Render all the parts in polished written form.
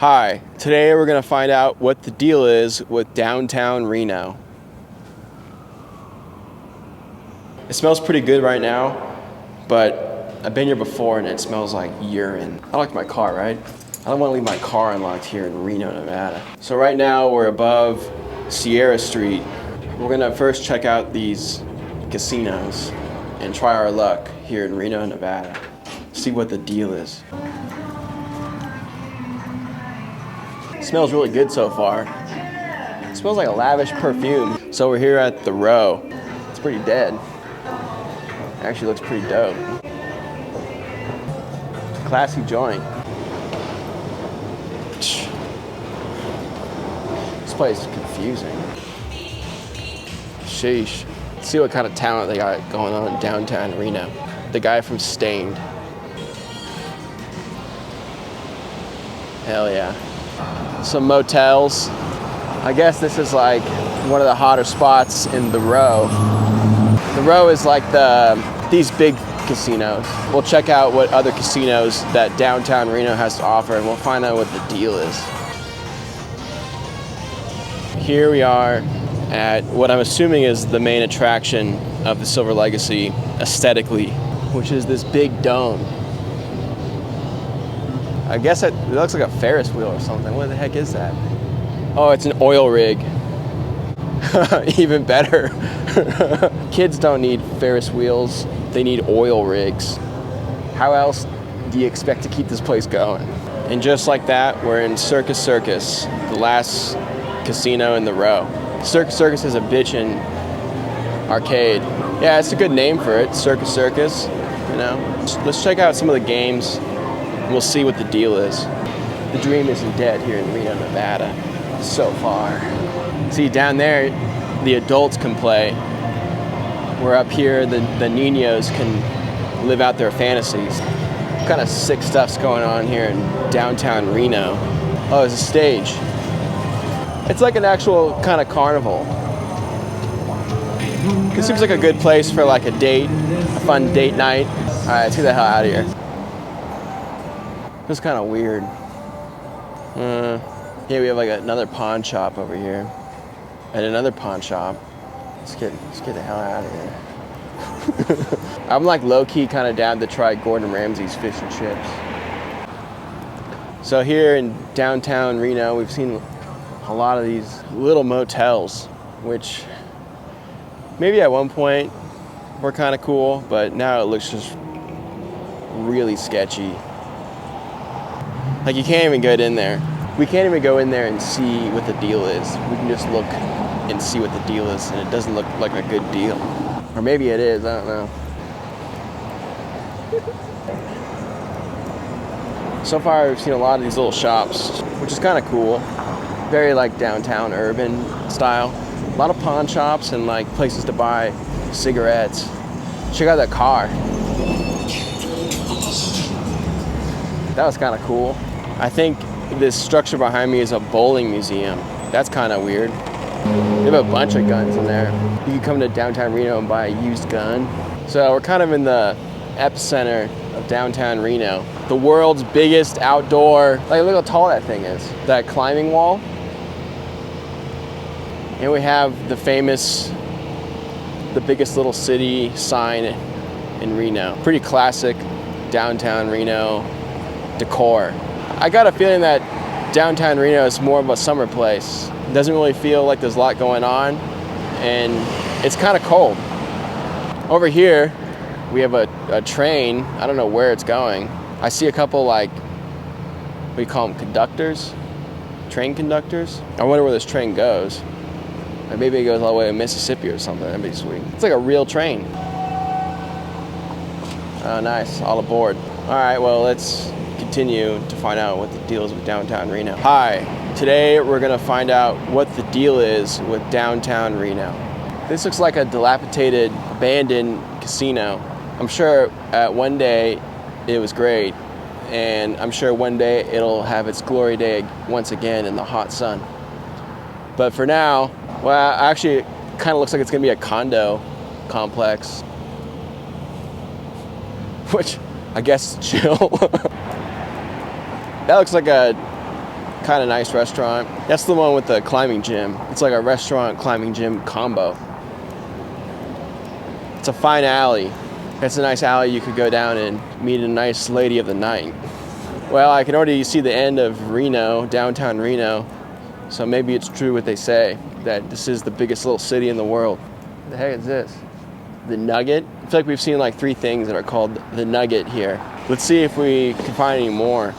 Hi, today we're going to find out what the deal is with Downtown Reno. It smells pretty good right now, but I've been here before and it smells like urine. I like my car, right? I don't want to leave my car unlocked here in Reno, Nevada. So right now we're above Sierra Street. We're going to first check out these casinos and try our luck here in Reno, Nevada. See what the deal is. It smells really good so far. It smells like a lavish perfume. So we're here at the Row. It's pretty dead. Actually looks pretty dope. Classy joint. This place is confusing. Sheesh. Let's see what kind of talent they got going on in downtown Reno. The guy from Stained. Hell yeah. Some motels. I guess this is like one of the hotter spots in the Row. The Row is like these big casinos. We'll check out what other casinos that downtown Reno has to offer and we'll find out what the deal is. Here we are at what I'm assuming is the main attraction of the Silver Legacy aesthetically, which is this big dome. I guess it looks like a Ferris wheel or something. What the heck is that? Oh, it's an oil rig. Even better. Kids don't need Ferris wheels. They need oil rigs. How else do you expect to keep this place going? And just like that, we're in Circus Circus, the last casino in the Row. Circus Circus is a bitchin' arcade. Yeah, it's a good name for it, Circus Circus, you know. Let's check out some of the games. We'll see what the deal is. The dream isn't dead here in Reno, Nevada. So far. See, down there, the adults can play. We're up here, the niños can live out their fantasies. What kind of sick stuff's going on here in downtown Reno? Oh, it's a stage. It's like an actual kind of carnival. This seems like a good place for like a date, a fun date night. All right, let's get the hell out of here. This is kind of weird. Yeah, we have like another pawn shop over here. And another pawn shop. Let's get the hell out of here. I'm like low-key kind of down to try Gordon Ramsay's fish and chips. So here in downtown Reno, we've seen a lot of these little motels, which maybe at one point were kind of cool, but now it looks just really sketchy. Like you can't even get in there. We can't even go in there and see what the deal is. We can just look and see what the deal is, and it doesn't look like a good deal. Or maybe it is, I don't know. So far, we've seen a lot of these little shops, which is kind of cool. Very like downtown urban style. A lot of pawn shops and like places to buy cigarettes. Check out that car. That was kind of cool. I think this structure behind me is a bowling museum. That's kind of weird. They have a bunch of guns in there. You can come to downtown Reno and buy a used gun. So we're kind of in the epicenter of downtown Reno. The world's biggest outdoor, like look how tall that thing is. That climbing wall. And we have the famous, the biggest little city sign in Reno. Pretty classic downtown Reno decor. I got a feeling that downtown Reno is more of a summer place. It doesn't really feel like there's a lot going on, and it's kind of cold. Over here, we have a train. I don't know where it's going. I see a couple like, what do you call them, conductors? Train conductors? I wonder where this train goes. Like maybe it goes all the way to Mississippi or something. That'd be sweet. It's like a real train. Oh, nice. All aboard. All right, well, let's continue to find out what the deal is with downtown Reno. Hi, today we're gonna find out what the deal is with downtown Reno. This looks like a dilapidated, abandoned casino. I'm sure one day it was great, and I'm sure one day it'll have its glory day once again in the hot sun. But for now, well, actually it kind of looks like it's gonna be a condo complex, which I guess is chill. That looks like a Kind of nice restaurant. That's the one with the climbing gym. It's like a restaurant climbing gym combo. It's a fine alley. It's a nice alley you could go down and meet a nice lady of the night. Well, I can already see the end of Reno, downtown Reno, so maybe it's true what they say, that this is the biggest little city in the world. What the heck is this? The Nugget? I feel like we've seen like 3 things that are called the Nugget here. Let's see if we can find any more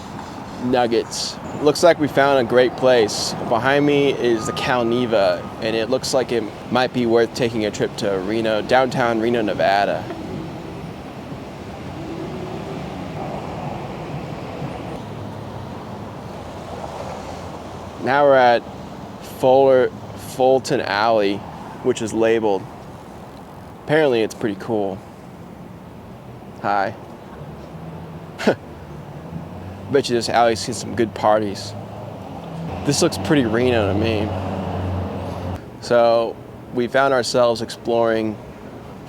nuggets. Looks like we found a great place. Behind me is the Cal Neva, and it looks like it might be worth taking a trip to Reno, downtown Reno, Nevada. Now we're at Fulton Alley, which is labeled. Apparently it's pretty cool. Hi. Bet you this alley's seen some good parties. This looks pretty Reno to me. So we found ourselves exploring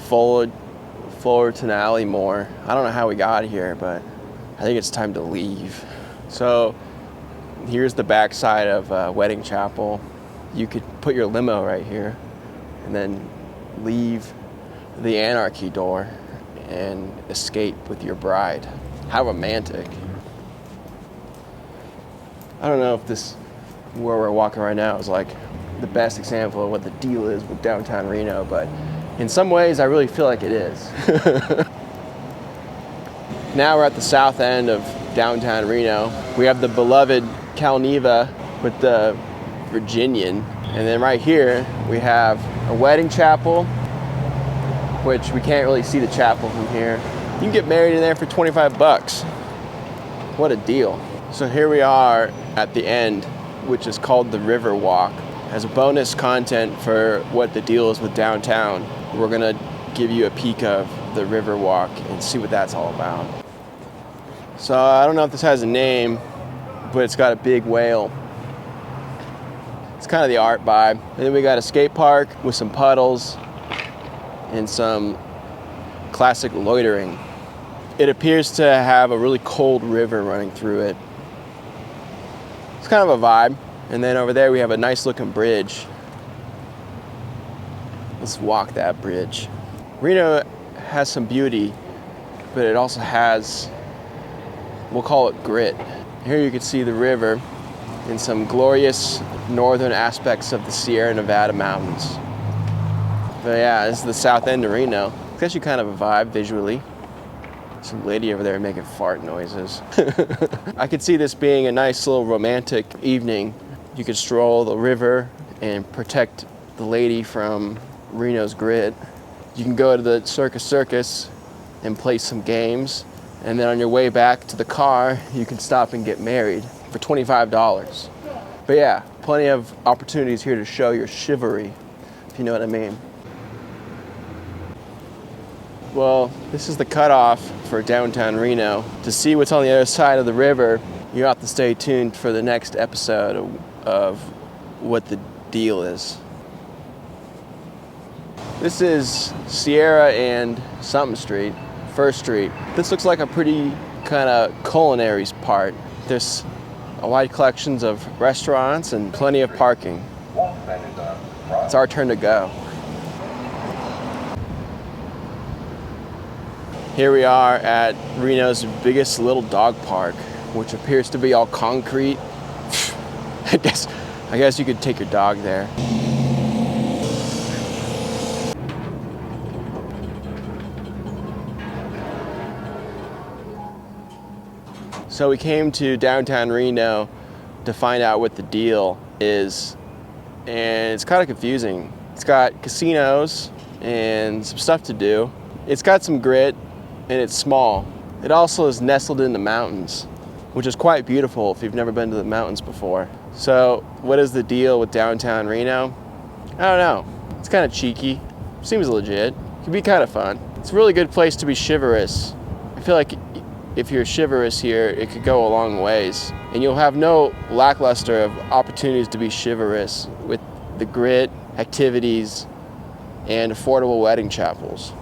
Fulton Alley more. I don't know how we got here, but I think it's time to leave. So here's the backside of Wedding Chapel. You could put your limo right here and then leave the Anarchy door and escape with your bride. How romantic. I don't know if this, where we're walking right now, is like the best example of what the deal is with downtown Reno, but in some ways I really feel like it is. Now we're at the south end of downtown Reno. We have the beloved Cal Neva with the Virginian, and then right here we have a wedding chapel, which we can't really see the chapel from here. You can get married in there for 25 bucks. What a deal. So here we are at the end, which is called the River Walk. As a bonus content for what the deal is with downtown, we're gonna give you a peek of the River Walk and see what that's all about. So I don't know if this has a name, but it's got a big whale. It's kind of the art vibe. And then we got a skate park with some puddles and some classic loitering. It appears to have a really cold river running through it. It's kind of a vibe. And then over there we have a nice looking bridge. Let's walk that bridge. Reno has some beauty, but it also has, we'll call it grit. Here you can see the river and some glorious northern aspects of the Sierra Nevada mountains. But yeah, this is the south end of Reno. It's actually kind of a vibe visually. Some lady over there making fart noises. I could see this being a nice little romantic evening. You could stroll the river and protect the lady from Reno's grit. You can go to the Circus and play some games. And then on your way back to the car, you can stop and get married for $25. But yeah, plenty of opportunities here to show your chivalry, if you know what I mean. Well, this is the cutoff for downtown Reno. To see what's on the other side of the river, you have to stay tuned for the next episode of what the deal is. This is Sierra and something Street, First Street. This looks like a pretty kind of culinary part. There's a wide collections of restaurants and plenty of parking. It's our turn to go. Here we are at Reno's biggest little dog park, which appears to be all concrete. I guess you could take your dog there. So we came to downtown Reno to find out what the deal is, and it's kind of confusing. It's got casinos and some stuff to do. It's got some grit, and it's small. It also is nestled in the mountains, which is quite beautiful if you've never been to the mountains before. So what is the deal with downtown Reno? I don't know. It's kind of cheeky. Seems legit. It could be kind of fun. It's a really good place to be chivalrous. I feel like if you're chivalrous here, it could go a long ways. And you'll have no lackluster of opportunities to be chivalrous with the grit, activities, and affordable wedding chapels.